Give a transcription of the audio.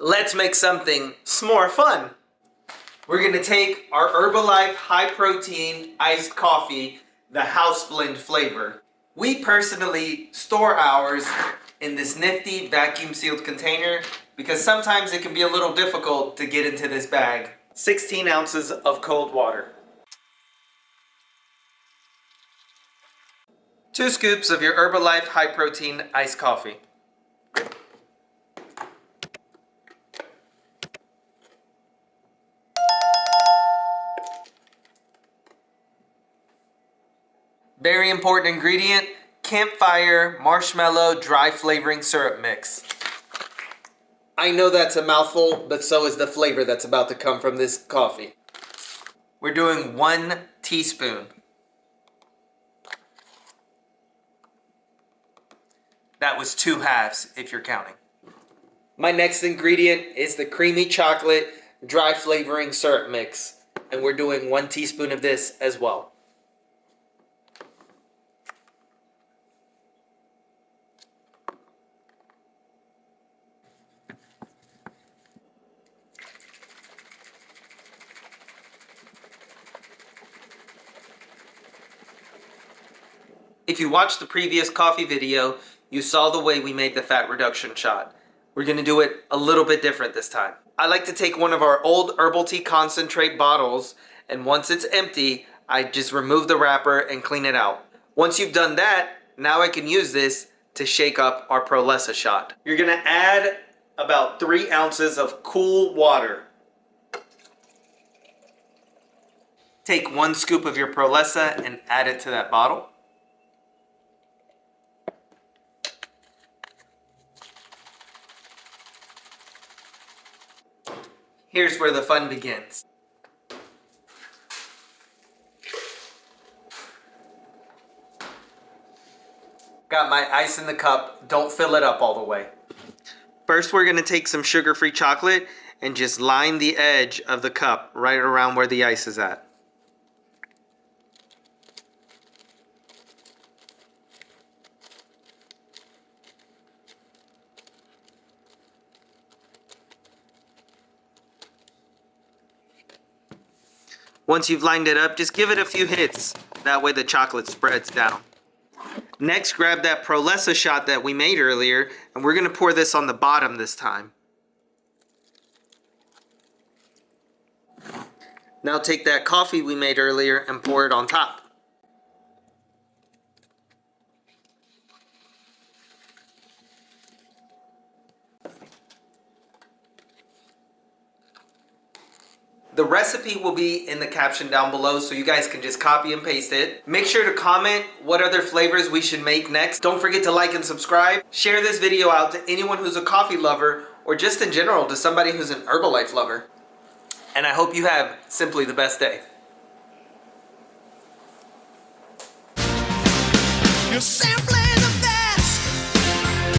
let's make something s'more fun. We're gonna take our Herbalife high protein iced coffee, the house blend flavor. We personally store ours in this nifty vacuum sealed container because sometimes it can be a little difficult to get into this bag. 16 ounces of cold water. 2 scoops of your Herbalife high protein iced coffee. Very important ingredient, campfire marshmallow dry flavoring syrup mix. I know that's a mouthful, but so is the flavor that's about to come from this coffee. We're doing 1 teaspoon. That was 2 halves if you're counting. My next ingredient is the creamy chocolate dry flavoring syrup mix. And we're doing 1 teaspoon of this as well. If you watched the previous coffee video, you saw the way we made the fat reduction shot. We're gonna do it a little bit different this time. I like to take one of our old herbal tea concentrate bottles, and once it's empty, I just remove the wrapper and clean it out. Once you've done that, now I can use this to shake up our prolessa shot. You're gonna add about 3 ounces of cool water. Take 1 scoop of your prolessa and add it to that bottle. Here's where the fun begins. Got my ice in the cup. Don't fill it up all the way. First, we're gonna take some sugar-free chocolate and just line the edge of the cup right around where the ice is at. Once you've lined it up, just give it a few hits. That way the chocolate spreads down. Next, grab that prolessa shot that we made earlier, and we're gonna pour this on the bottom this time. Now take that coffee we made earlier and pour it on top. The recipe will be in the caption down below, so you guys can just copy and paste it. Make sure to comment what other flavors we should make next. Don't forget to like and subscribe. Share this video out to anyone who's a coffee lover, or just in general to somebody who's an Herbalife lover. And I hope you have simply the best day. You're simply